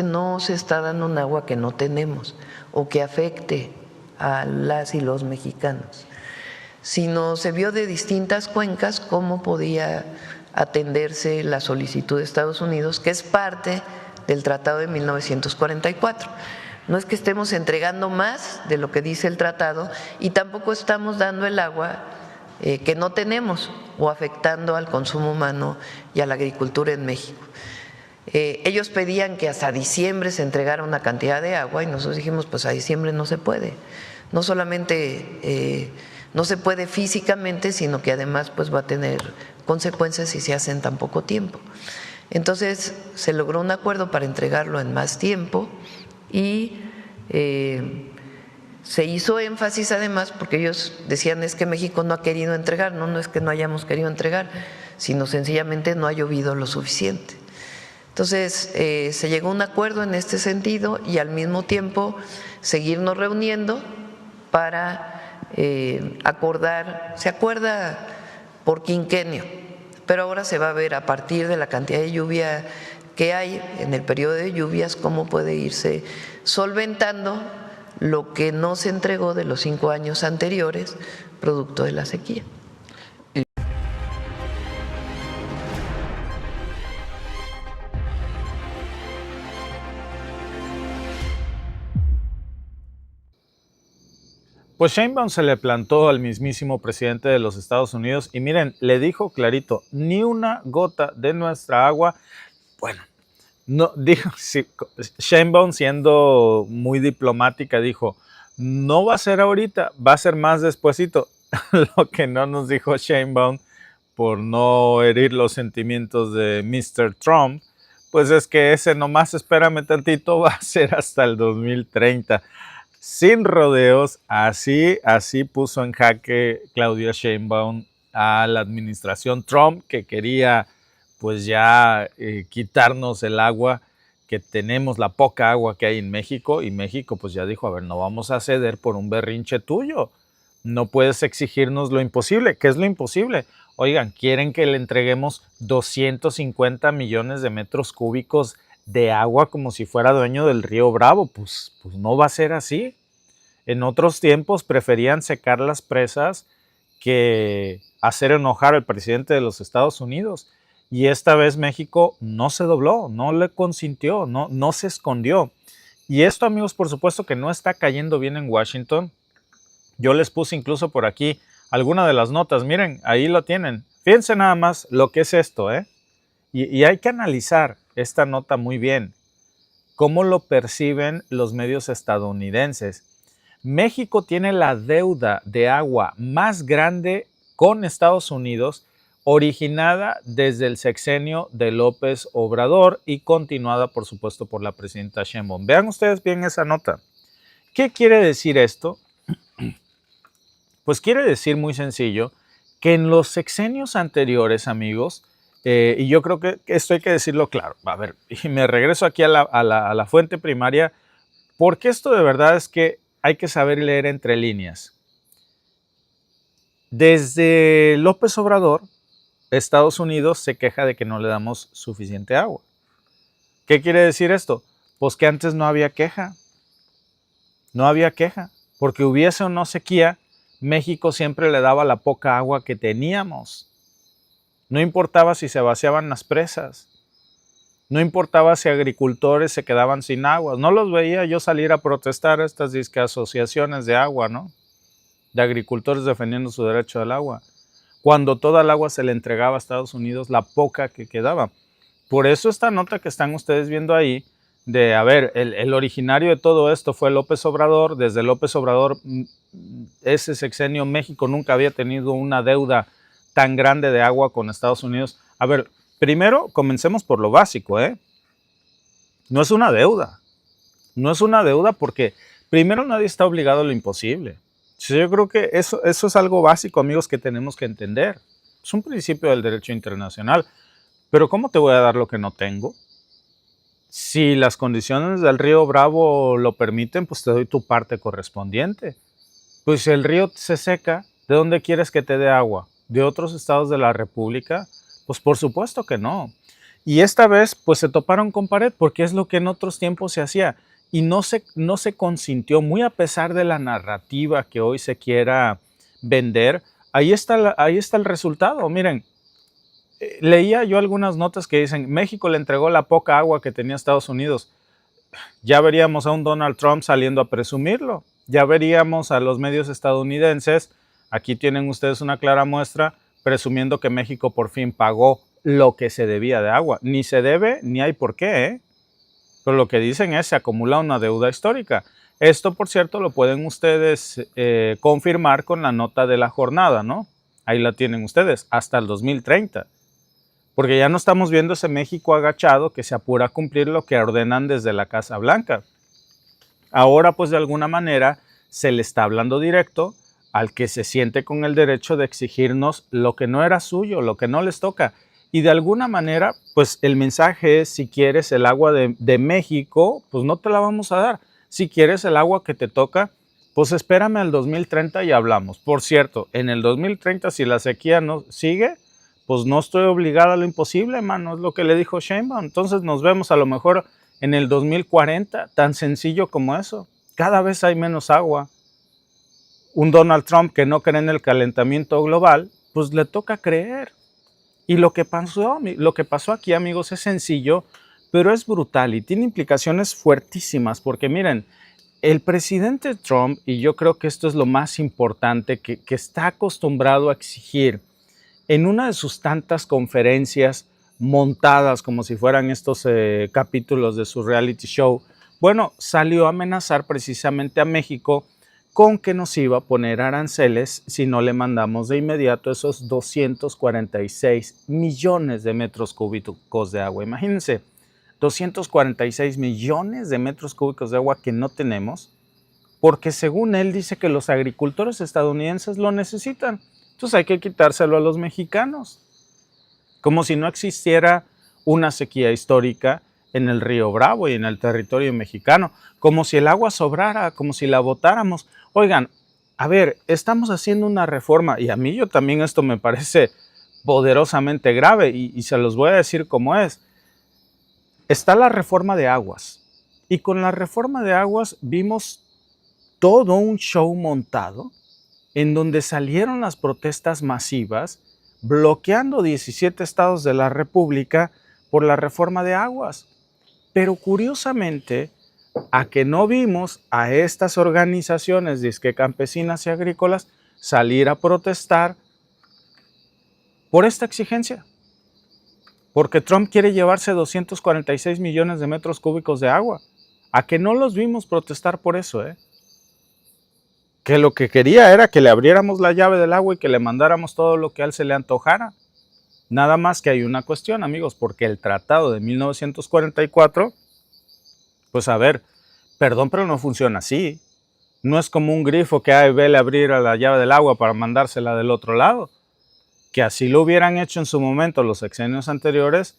No se está dando un agua que no tenemos o que afecte a las y los mexicanos, sino se vio de distintas cuencas cómo podía atenderse la solicitud de Estados Unidos, que es parte del Tratado de 1944. No es que estemos entregando más de lo que dice el tratado y tampoco estamos dando el agua que no tenemos o afectando al consumo humano y a la agricultura en México. Ellos pedían que hasta diciembre se entregara una cantidad de agua y nosotros dijimos, pues a diciembre no se puede. No solamente no se puede físicamente, sino que además pues va a tener consecuencias si se hace en tan poco tiempo. Entonces se logró un acuerdo para entregarlo en más tiempo y se hizo énfasis además, porque ellos decían es que México no ha querido entregar, no es que no hayamos querido entregar, sino sencillamente no ha llovido lo suficiente. Entonces se llegó a un acuerdo en este sentido y al mismo tiempo seguirnos reuniendo para acordar, se acuerda por quinquenio, pero ahora se va a ver a partir de la cantidad de lluvia que hay en el periodo de lluvias cómo puede irse solventando lo que no se entregó de los 5 años anteriores producto de la sequía. Pues Sheinbaum se le plantó al mismísimo presidente de los Estados Unidos y miren, le dijo clarito, ni una gota de nuestra agua. Bueno, no dijo, sí, Sheinbaum siendo muy diplomática dijo, no va a ser ahorita, va a ser más despuesito. Lo que no nos dijo Sheinbaum, por no herir los sentimientos de Mr. Trump, pues es que ese nomás espérame tantito va a ser hasta el 2030. Sin rodeos, así puso en jaque Claudia Sheinbaum a la administración Trump, que quería pues ya quitarnos el agua que tenemos, la poca agua que hay en México, y México pues ya dijo, a ver, no vamos a ceder por un berrinche tuyo, no puedes exigirnos lo imposible. ¿Qué es lo imposible? Oigan, quieren que le entreguemos 250 millones de metros cúbicos de agua como si fuera dueño del río Bravo, pues no va a ser así. En otros tiempos preferían secar las presas que hacer enojar al presidente de los Estados Unidos. Y esta vez México no se dobló, no le consintió, no se escondió. Y esto, amigos, por supuesto que no está cayendo bien en Washington. Yo les puse incluso por aquí alguna de las notas. Miren, ahí lo tienen. Fíjense nada más lo que es esto, ¿eh? Y hay que analizar esta nota muy bien. ¿Cómo lo perciben los medios estadounidenses? México tiene la deuda de agua más grande con Estados Unidos, originada desde el sexenio de López Obrador y continuada, por supuesto, por la presidenta Sheinbaum. Vean ustedes bien esa nota. ¿Qué quiere decir esto? Pues quiere decir muy sencillo que en los sexenios anteriores, amigos, y yo creo que esto hay que decirlo claro, a ver, y me regreso aquí a la fuente primaria, porque esto de verdad es que hay que saber leer entre líneas. Desde López Obrador, Estados Unidos se queja de que no le damos suficiente agua. ¿Qué quiere decir esto? Pues que antes no había queja. No había queja. Porque hubiese o no sequía, México siempre le daba la poca agua que teníamos. No importaba si se vaciaban las presas. No importaba si agricultores se quedaban sin agua. No los veía yo salir a protestar a estas asociaciones de agua, ¿no? De agricultores defendiendo su derecho al agua. Cuando toda el agua se le entregaba a Estados Unidos, la poca que quedaba. Por eso esta nota que están ustedes viendo ahí, de, a ver, el originario de todo esto fue López Obrador. Desde López Obrador, ese sexenio, México nunca había tenido una deuda tan grande de agua con Estados Unidos. A ver, primero, comencemos por lo básico, ¿eh? No es una deuda. No es una deuda porque primero nadie está obligado a lo imposible. Yo creo que eso es algo básico, amigos, que tenemos que entender. Es un principio del derecho internacional. Pero ¿cómo te voy a dar lo que no tengo? Si las condiciones del río Bravo lo permiten, pues te doy tu parte correspondiente. Pues si el río se seca, ¿de dónde quieres que te dé agua? ¿De otros estados de la República? Pues por supuesto que no. Y esta vez pues se toparon con pared porque es lo que en otros tiempos se hacía y no se consintió, muy a pesar de la narrativa que hoy se quiera vender. Ahí está el resultado. Miren, leía yo algunas notas que dicen México le entregó la poca agua que tenía Estados Unidos. Ya veríamos a un Donald Trump saliendo a presumirlo. Ya veríamos a los medios estadounidenses, aquí tienen ustedes una clara muestra, presumiendo que México por fin pagó lo que se debía de agua. Ni se debe, ni hay por qué, ¿eh? Pero lo que dicen es se acumula una deuda histórica. Esto, por cierto, lo pueden ustedes confirmar con la nota de la jornada, ¿no? Ahí la tienen ustedes, hasta el 2030. Porque ya no estamos viendo ese México agachado que se apura a cumplir lo que ordenan desde la Casa Blanca. Ahora, pues de alguna manera, se le está hablando directo al que se siente con el derecho de exigirnos lo que no era suyo, lo que no les toca. Y de alguna manera, pues el mensaje es, si quieres el agua de México, pues no te la vamos a dar. Si quieres el agua que te toca, pues espérame al 2030 y hablamos. Por cierto, en el 2030, si la sequía no sigue, pues no estoy obligada a lo imposible, hermano, es lo que le dijo Sheinbaum. Entonces nos vemos a lo mejor en el 2040, tan sencillo como eso. Cada vez hay menos agua. Un Donald Trump que no cree en el calentamiento global, pues le toca creer. Y lo que pasó aquí, amigos, es sencillo, pero es brutal y tiene implicaciones fuertísimas, porque miren, el presidente Trump, y yo creo que esto es lo más importante, que está acostumbrado a exigir en una de sus tantas conferencias montadas como si fueran estos capítulos de su reality show, bueno, salió a amenazar precisamente a México con que nos iba a poner aranceles si no le mandamos de inmediato esos 246 millones de metros cúbicos de agua. Imagínense, 246 millones de metros cúbicos de agua que no tenemos, porque según él dice que los agricultores estadounidenses lo necesitan. Entonces hay que quitárselo a los mexicanos, como si no existiera una sequía histórica en el río Bravo y en el territorio mexicano, como si el agua sobrara, como si la botáramos. Oigan, a ver, estamos haciendo una reforma y a mí también esto me parece poderosamente grave y se los voy a decir cómo es. Está la reforma de aguas y con la reforma de aguas vimos todo un show montado en donde salieron las protestas masivas bloqueando 17 estados de la República por la reforma de aguas. Pero curiosamente, a que no vimos a estas organizaciones disque campesinas y agrícolas salir a protestar por esta exigencia. Porque Trump quiere llevarse 246 millones de metros cúbicos de agua. A que no los vimos protestar por eso, que lo que quería era que le abriéramos la llave del agua y que le mandáramos todo lo que a él se le antojara. Nada más que hay una cuestión, amigos, porque el tratado de 1944, pues a ver, perdón, pero no funciona así. No es como un grifo que vele abrir a la llave del agua para mandársela del otro lado. Que así lo hubieran hecho en su momento los sexenios anteriores,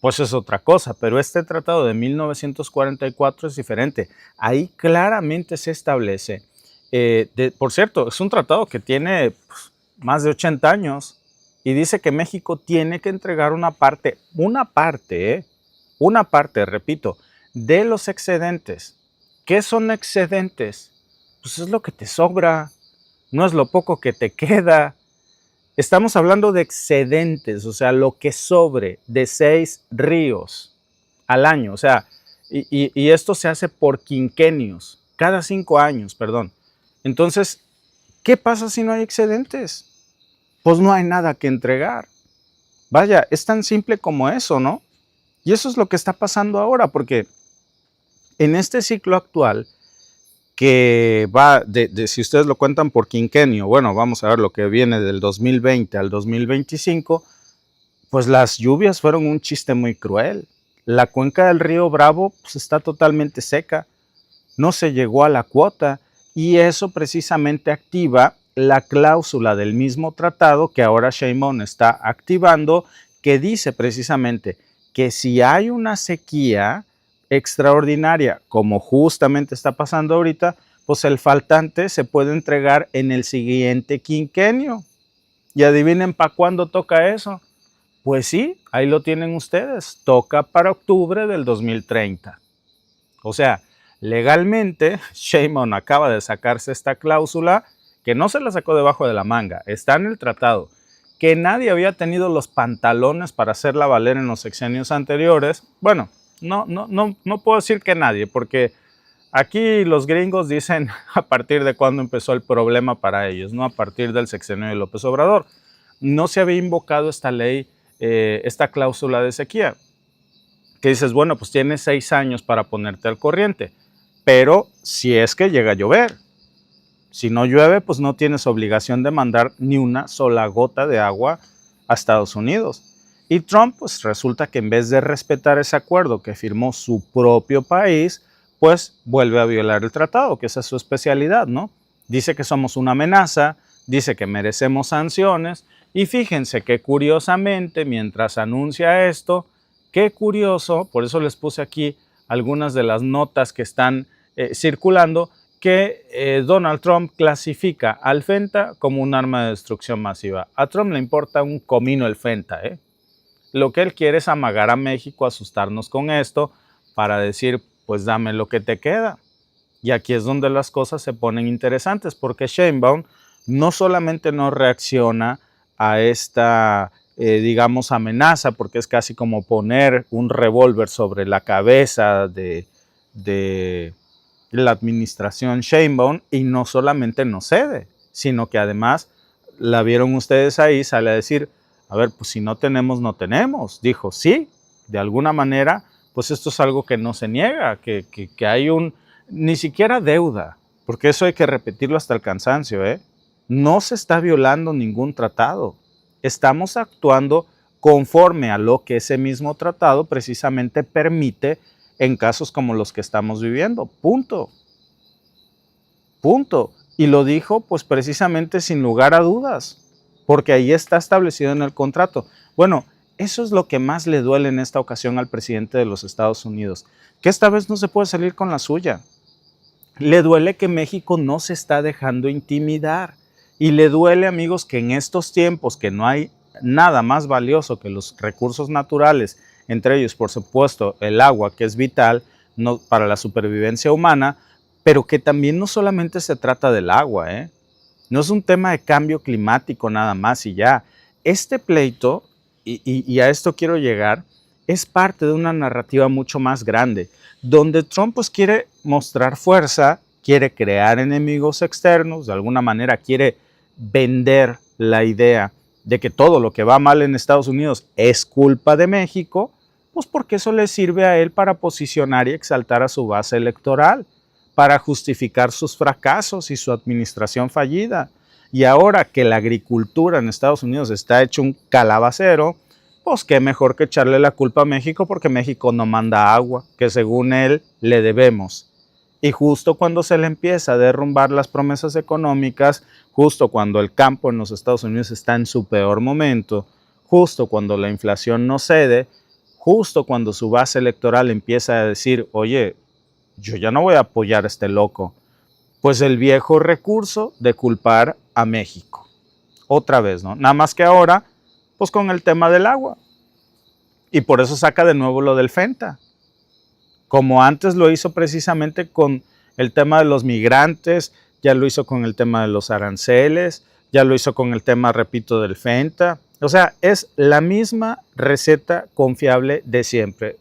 pues es otra cosa, pero este tratado de 1944 es diferente. Ahí claramente se establece. Por cierto, es un tratado que tiene más de 80 años y dice que México tiene que entregar una parte, repito, de los excedentes. ¿Qué son excedentes? Pues es lo que te sobra, no es lo poco que te queda. Estamos hablando de excedentes, o sea, lo que sobre de 6 ríos al año, o sea, y esto se hace por quinquenios, cada 5 años, perdón. Entonces, ¿qué pasa si no hay excedentes? Pues no hay nada que entregar. Vaya, es tan simple como eso, ¿no? Y eso es lo que está pasando ahora, porque en este ciclo actual, que va si ustedes lo cuentan por quinquenio, bueno, vamos a ver lo que viene del 2020 al 2025, pues las lluvias fueron un chiste muy cruel. La cuenca del río Bravo pues, está totalmente seca, no se llegó a la cuota y eso precisamente activa la cláusula del mismo tratado que ahora Sheinbaum está activando, que dice precisamente que si hay una sequía extraordinaria, como justamente está pasando ahorita, pues el faltante se puede entregar en el siguiente quinquenio. Y adivinen para cuándo toca eso. Pues sí, ahí lo tienen ustedes. Toca para octubre del 2030. O sea, legalmente, Sheinbaum acaba de sacarse esta cláusula que no se la sacó debajo de la manga, está en el tratado, que nadie había tenido los pantalones para hacerla valer en los sexenios anteriores. Bueno, no puedo decir que nadie, porque aquí los gringos dicen a partir de cuándo empezó el problema para ellos, no a partir del sexenio de López Obrador. No se había invocado esta ley, esta cláusula de sequía, que dices, bueno, pues tienes 6 años para ponerte al corriente, pero si es que llega a llover. Si no llueve, pues no tienes obligación de mandar ni una sola gota de agua a Estados Unidos. Y Trump, pues resulta que en vez de respetar ese acuerdo que firmó su propio país, pues vuelve a violar el tratado, que esa es su especialidad, ¿no? Dice que somos una amenaza, dice que merecemos sanciones, y fíjense que curiosamente, mientras anuncia esto, qué curioso, por eso les puse aquí algunas de las notas que están circulando, que Donald Trump clasifica al FENTA como un arma de destrucción masiva. A Trump le importa un comino el FENTA, ¿eh? Lo que él quiere es amagar a México, asustarnos con esto, para decir, pues dame lo que te queda. Y aquí es donde las cosas se ponen interesantes, porque Sheinbaum no solamente no reacciona a esta, digamos, amenaza, porque es casi como poner un revólver sobre la cabeza de la administración Sheinbaum, y no solamente no cede, sino que además, la vieron ustedes ahí, sale a decir, a ver, pues si no tenemos, no tenemos. Dijo, sí, de alguna manera, pues esto es algo que no se niega, que hay ni siquiera deuda, porque eso hay que repetirlo hasta el cansancio, ¿eh? No se está violando ningún tratado, estamos actuando conforme a lo que ese mismo tratado precisamente permite en casos como los que estamos viviendo, punto. Punto. Y lo dijo pues precisamente sin lugar a dudas, porque ahí está establecido en el contrato. Bueno, eso es lo que más le duele en esta ocasión al presidente de los Estados Unidos, que esta vez no se puede salir con la suya. Le duele que México no se está dejando intimidar. Y le duele, amigos, que en estos tiempos que no hay nada más valioso que los recursos naturales, entre ellos, por supuesto, el agua, que es vital para la supervivencia humana, pero que también no solamente se trata del agua, ¿eh? No es un tema de cambio climático nada más y ya. Este pleito, y a esto quiero llegar, es parte de una narrativa mucho más grande, donde Trump pues quiere mostrar fuerza, quiere crear enemigos externos, de alguna manera quiere vender la idea de que todo lo que va mal en Estados Unidos es culpa de México, pues porque eso le sirve a él para posicionar y exaltar a su base electoral, para justificar sus fracasos y su administración fallida. Y ahora que la agricultura en Estados Unidos está hecho un calabacero, pues qué mejor que echarle la culpa a México, porque México no manda agua, que según él le debemos. Y justo cuando se le empieza a derrumbar las promesas económicas, justo cuando el campo en los Estados Unidos está en su peor momento, justo cuando la inflación no cede, justo cuando su base electoral empieza a decir, oye, yo ya no voy a apoyar a este loco, pues el viejo recurso de culpar a México. Otra vez, ¿no? Nada más que ahora, pues con el tema del agua. Y por eso saca de nuevo lo del FENTA. Como antes lo hizo precisamente con el tema de los migrantes, ya lo hizo con el tema de los aranceles, ya lo hizo con el tema, repito, del FENTA. O sea, es la misma receta confiable de siempre.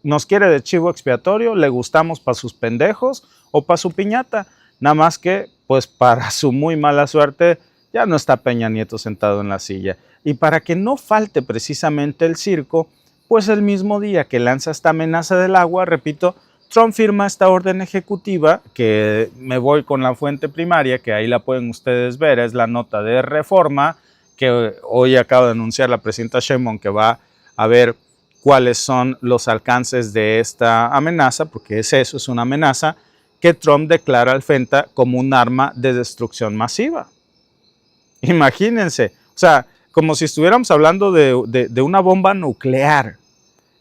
Nos quiere de chivo expiatorio, le gustamos para sus pendejos o para su piñata. Nada más que, pues para su muy mala suerte, ya no está Peña Nieto sentado en la silla. Y para que no falte precisamente el circo, pues el mismo día que lanza esta amenaza del agua, repito, Trump firma esta orden ejecutiva, que me voy con la fuente primaria, que ahí la pueden ustedes ver, es la nota de Reforma, que hoy acaba de anunciar la presidenta Sheinbaum que va a ver cuáles son los alcances de esta amenaza, porque es eso, es una amenaza, que Trump declara al FENTA como un arma de destrucción masiva. Imagínense, o sea, como si estuviéramos hablando de una bomba nuclear.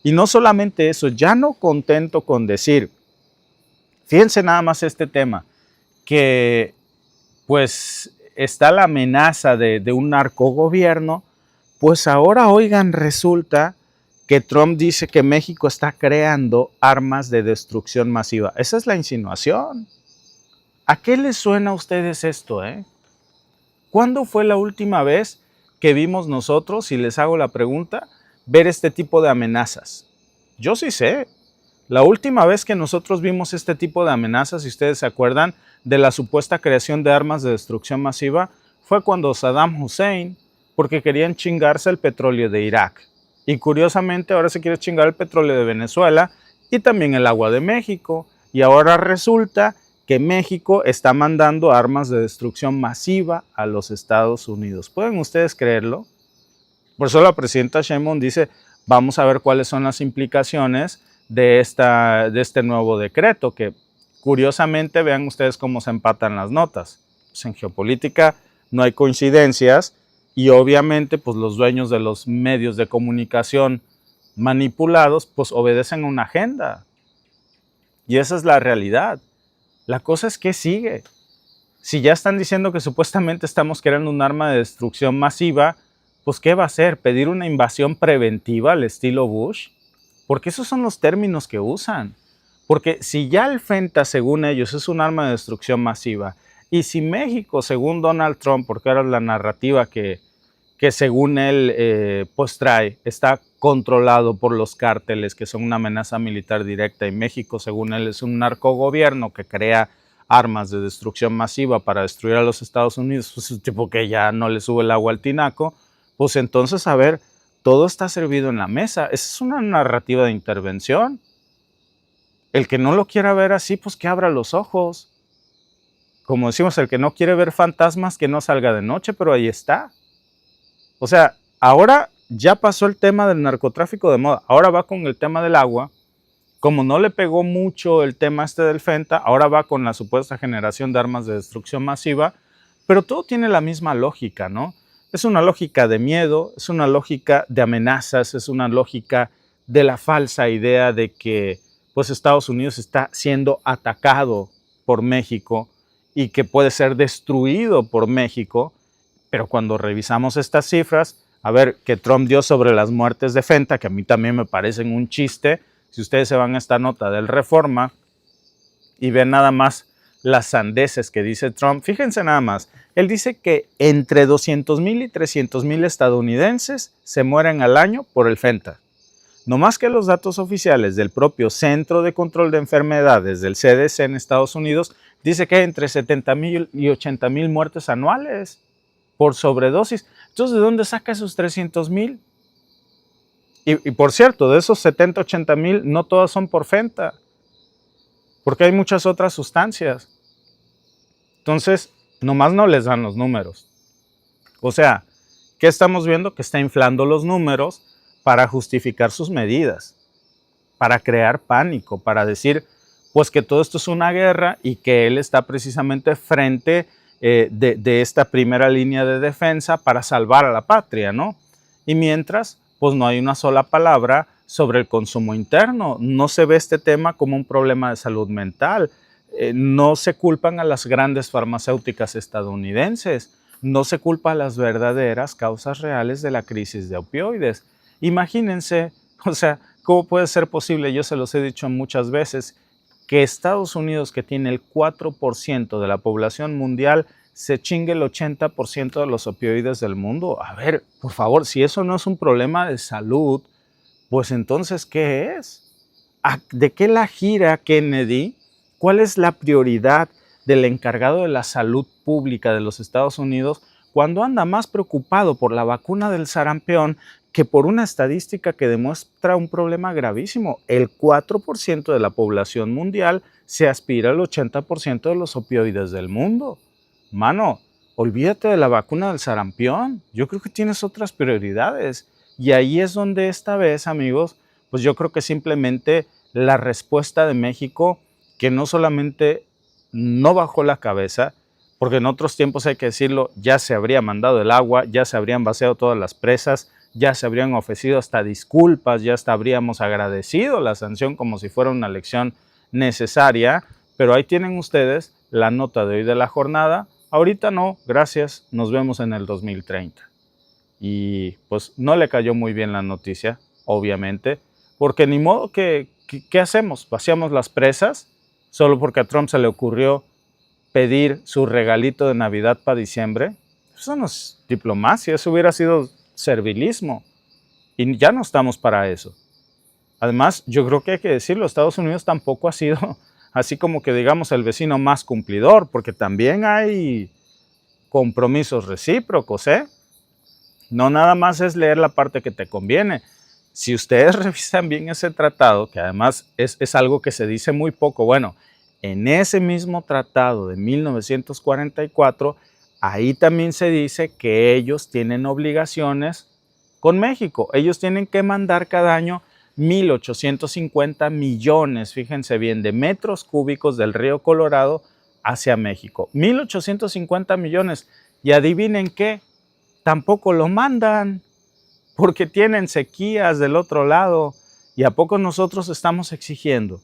Y no solamente eso, ya no contento con decir, fíjense nada más este tema, que pues está la amenaza de un narcogobierno, Pues ahora, oigan, resulta que Trump dice que México está creando armas de destrucción masiva. Esa es la insinuación. ¿A qué les suena a ustedes esto, ¿Cuándo fue la última vez que vimos nosotros, si les hago la pregunta, ver este tipo de amenazas? Yo sí sé. La última vez que nosotros vimos este tipo de amenazas, si ustedes se acuerdan de la supuesta creación de armas de destrucción masiva, fue cuando Saddam Hussein, porque querían chingarse el petróleo de Irak. Y curiosamente ahora se quiere chingar el petróleo de Venezuela y también el agua de México. Y ahora resulta que México está mandando armas de destrucción masiva a los Estados Unidos. ¿Pueden ustedes creerlo? Por eso la presidenta Sheinbaum dice, vamos a ver cuáles son las implicaciones de este nuevo decreto, que curiosamente vean ustedes cómo se empatan las notas. Pues en geopolítica no hay coincidencias y obviamente pues los dueños de los medios de comunicación manipulados pues obedecen a una agenda. Y esa es la realidad. La cosa es que sigue. Si ya están diciendo que supuestamente estamos creando un arma de destrucción masiva, pues ¿qué va a hacer? ¿Pedir una invasión preventiva al estilo Bush? Porque esos son los términos que usan. Porque si ya el FENTA, según ellos, es un arma de destrucción masiva, y si México, según Donald Trump, porque ahora es la narrativa que según él pues trae, está controlado por los cárteles, que son una amenaza militar directa, y México, según él, es un narcogobierno que crea armas de destrucción masiva para destruir a los Estados Unidos, pues un tipo que ya no le sube el agua al tinaco, pues entonces, a ver, todo está servido en la mesa. Esa es una narrativa de intervención. El que no lo quiera ver así, pues que abra los ojos. Como decimos, el que no quiere ver fantasmas, que no salga de noche, pero ahí está. O sea, ahora ya pasó el tema del narcotráfico de moda, ahora va con el tema del agua. Como no le pegó mucho el tema del FENTA, ahora va con la supuesta generación de armas de destrucción masiva, pero todo tiene la misma lógica, ¿no? Es una lógica de miedo, es una lógica de amenazas, es una lógica de la falsa idea de que pues Estados Unidos está siendo atacado por México y que puede ser destruido por México, pero cuando revisamos estas cifras, a ver, que Trump dio sobre las muertes de FENTA, que a mí también me parecen un chiste. Si ustedes se van a esta nota del Reforma y ven nada más las sandeces que dice Trump, fíjense nada más, él dice que entre 200,000 y 300,000 estadounidenses se mueren al año por el FENTA. No más que los datos oficiales del propio Centro de Control de Enfermedades del CDC en Estados Unidos dice que hay entre 70,000 y 80,000 muertes anuales por sobredosis. Entonces, ¿de dónde saca esos 300,000? Y por cierto, de esos 70, 80,000, no todas son por FENTA, porque hay muchas otras sustancias. Entonces, nomás no les dan los números. O sea, ¿qué estamos viendo? Que está inflando los números para justificar sus medidas, para crear pánico, para decir, pues que todo esto es una guerra y que él está precisamente frente de esta primera línea de defensa para salvar a la patria, ¿no? Y mientras, pues no hay una sola palabra sobre el consumo interno. No se ve este tema como un problema de salud mental. No se culpan a las grandes farmacéuticas estadounidenses. No se culpa a las verdaderas causas reales de la crisis de opioides. Imagínense, o sea, ¿cómo puede ser posible? Yo se los he dicho muchas veces, que Estados Unidos, que tiene el 4% de la población mundial, se chingue el 80% de los opioides del mundo. A ver, por favor, si eso no es un problema de salud, pues entonces, ¿qué es? ¿De qué la gira Kennedy? ¿Cuál es la prioridad del encargado de la salud pública de los Estados Unidos cuando anda más preocupado por la vacuna del sarampión que por una estadística que demuestra un problema gravísimo? El 4% de la población mundial se aspira al 80% de los opioides del mundo. Mano, olvídate de la vacuna del sarampión. Yo creo que tienes otras prioridades. Y ahí es donde esta vez, amigos, pues yo creo que simplemente la respuesta de México, que no solamente no bajó la cabeza, porque en otros tiempos, hay que decirlo, ya se habría mandado el agua, ya se habrían vaciado todas las presas, ya se habrían ofrecido hasta disculpas, ya hasta habríamos agradecido la sanción como si fuera una lección necesaria, pero ahí tienen ustedes la nota de hoy de la jornada. Ahorita no, gracias, nos vemos en el 2030. y pues no le cayó muy bien la noticia, obviamente, porque ni modo ¿qué hacemos? ¿Vaciamos las presas solo porque a Trump se le ocurrió pedir su regalito de Navidad para diciembre? Eso no es diplomacia, eso hubiera sido servilismo y ya no estamos para eso. Además, yo creo que hay que decirlo, Estados Unidos tampoco ha sido así como que digamos el vecino más cumplidor, porque también hay compromisos recíprocos, ¿eh? No nada más es leer la parte que te conviene. Si ustedes revisan bien ese tratado, que además es algo que se dice muy poco, bueno, en ese mismo tratado de 1944, ahí también se dice que ellos tienen obligaciones con México. Ellos tienen que mandar cada año 1,850 millones, fíjense bien, de metros cúbicos del río Colorado hacia México. 1,850 millones. Y adivinen qué, tampoco lo mandan porque tienen sequías del otro lado. ¿Y a poco nosotros estamos exigiendo?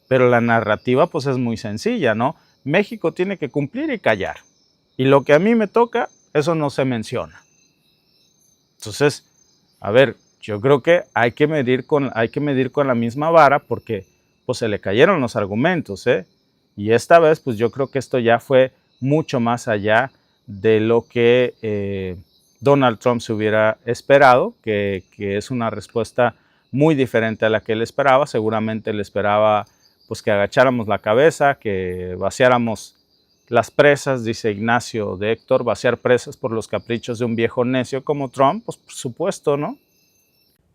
Pero la narrativa pues es muy sencilla, ¿no? México tiene que cumplir y callar. Y lo que a mí me toca, eso no se menciona. Entonces, a ver, yo creo que hay que medir con la misma vara porque pues se le cayeron los argumentos, ¿eh? Y esta vez pues yo creo que esto ya fue mucho más allá de lo que Donald Trump se hubiera esperado, que es una respuesta muy diferente a la que él esperaba. Seguramente él esperaba pues que agacháramos la cabeza, que vaciáramos las presas, dice Ignacio de Héctor, vaciar presas por los caprichos de un viejo necio como Trump, pues por supuesto, ¿no?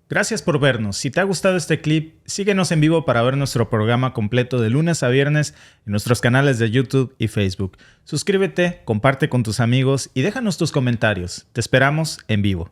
Gracias por vernos. Si te ha gustado este clip, síguenos en vivo para ver nuestro programa completo de lunes a viernes en nuestros canales de YouTube y Facebook. Suscríbete, comparte con tus amigos y déjanos tus comentarios. Te esperamos en vivo.